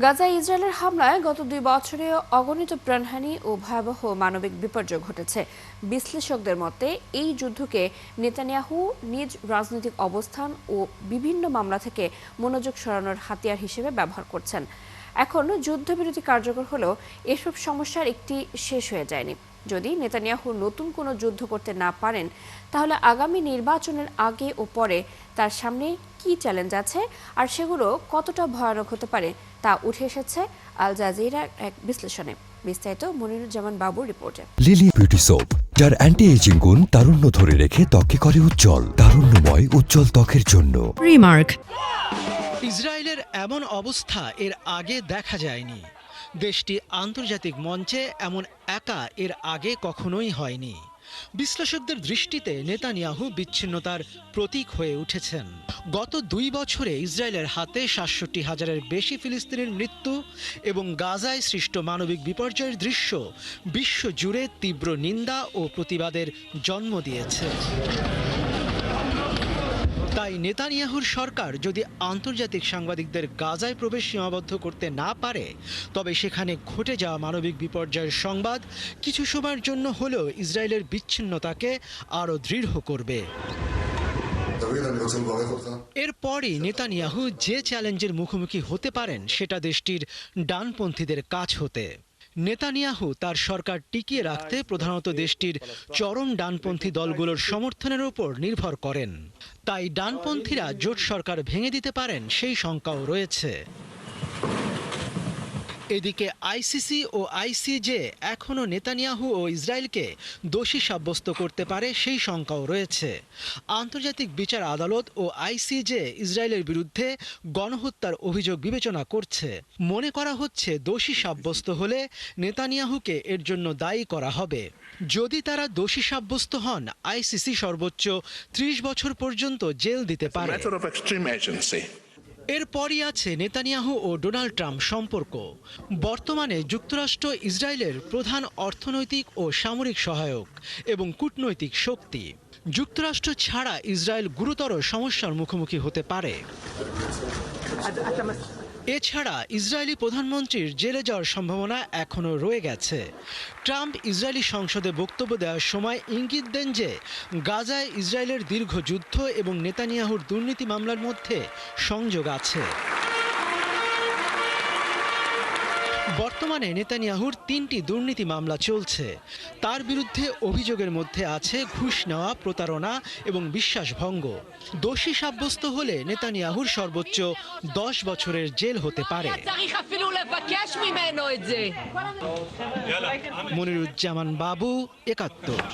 গাজায় ইসরায়েলের হামলায় গত 2 বছরে অগণিত প্রাণহানি ও ভয়াবহ মানবিক বিপর্যয় ঘটেছে। বিশ্লেষকদের মতে এই যুদ্ধকে নেতানিয়াহু নিজ রাজনৈতিক অবস্থান ও বিভিন্ন মামলা থেকে মনোযোগ সরানোর হাতিয়ার হিসেবে ব্যবহার করছেন। এখন যুদ্ধবিরতি কার্যকর হলেও এসব সমস্যার একটি শেষ হয়ে যায়নি। যদি নেতানিয়াহু নতুন কোনো যুদ্ধ করতে না পারেন, তাহলে আগামী নির্বাচনের আগে ও পরে তার সামনে কি চ্যালেঞ্জ আছে আর সেগুলো কতটা ভয়ানক হতে পারে তা উঠে এসেছে আল জাজিরার এক বিশ্লেষণে। বিস্তারিত মনিরুজ্জামান বাবুর রিপোর্টে। লিলি বিউটি সোপ, যার অ্যান্টি এজিং গুণ তারুণ্য ধরে রেখে ত্বকে করে উজ্জ্বল। তারুণ্যময় উজ্জ্বল ত্বকের জন্য রিমার্ক। ইসরায়েলের এমন অবস্থা এর আগে দেখা যায়নি। দেশটি আন্তর্জাতিক মঞ্চে এমন একা এর আগে কখনোই হয়নি। বিশ্লেষকদের দৃষ্টিতে নেতানিয়াহু বিচ্ছিন্নতার প্রতীক হয়ে উঠেছেন। গত 2 বছরে ইসরায়েলের হাতে ৬৭,০০০-এর বেশি ফিলিস্তিনির মৃত্যু এবং গাজায় সৃষ্ট মানবিক বিপর্যয়ের দৃশ্য বিশ্বজুড়ে তীব্র নিন্দা ও প্রতিবাদের জন্ম দিয়েছে। তাই নেতানিয়াহুর সরকার যদি আন্তর্জাতিক সাংবাদিকদের গাজায় প্রবেশ সীমাবদ্ধ করতে না পারে, তবে সেখানে ঘটে যাওয়া মানবিক বিপর্যয়ের সংবাদ কিছু সময়ের জন্য হলেও ইসরায়েলের বিচ্ছিন্নতাকে আরও দৃঢ় করবে। এরপরই নেতানিয়াহু যে চ্যালেঞ্জের মুখোমুখি হতে পারেন সেটা দেশটির ডানপন্থীদের কাছ হতে। নেতানিয়াহু তার সরকার টিকিয়ে রাখতে প্রধানত দেশটির চরম ডানপন্থী দলগুলোর সমর্থনের উপর নির্ভর করেন। তাই ডানপন্থীরা জোট সরকার ভেঙে দিতে পারেন সেই শঙ্কাও রয়েছে। এদিকে আইসিসি ও আইসিজে এখনও নেতানিয়াহু ও ইসরায়েলকে দোষী সাব্যস্ত করতে পারে সেই শঙ্কাও রয়েছে। আন্তর্জাতিক বিচার আদালত ও আইসিজে ইসরায়েলের বিরুদ্ধে গণহত্যার অভিযোগ বিবেচনা করছে। মনে করা হচ্ছে দোষী সাব্যস্ত হলে নেতানিয়াহুকে এর জন্য দায়ী করা হবে। যদি তারা দোষী সাব্যস্ত হন, আইসিসি সর্বোচ্চ 30 বছর পর্যন্ত জেল দিতে পারে। এরপরই আছে নেতানিয়াহু ও ডোনাল্ড ট্রাম্প সম্পর্ক। বর্তমানে যুক্তরাষ্ট্র ইসরায়েলের প্রধান অর্থনৈতিক ও সামরিক সহায়ক এবং কূটনৈতিক শক্তি। যুক্তরাষ্ট্র ছাড়া ইসরায়েল গুরুতর সমস্যার মুখোমুখি হতে পারে। এছাড়া ইসরায়েলি প্রধানমন্ত্রীর জেলে যাওয়ার সম্ভাবনা এখনও রয়ে গেছে। ট্রাম্প ইসরায়েলি সংসদে বক্তব্য দেওয়ার সময় ইঙ্গিত দেন যে গাজায় ইসরায়েলের দীর্ঘ যুদ্ধ এবং নেতানিয়াহুর দুর্নীতি মামলার মধ্যে সংযোগ আছে। বর্তমানে নেতানিয়াহুর 3টি দুর্নীতি মামলা চলছে। তার বিরুদ্ধে অভিযোগের মধ্যে আছে ঘুষ নেওয়া, প্রতারণা এবং বিশ্বাসভঙ্গ। দোষী সাব্যস্ত হলে নেতানিয়াহুর সর্বোচ্চ 10 বছরের জেল হতে পারে। মনিরুজ্জামান বাবু, ৭১।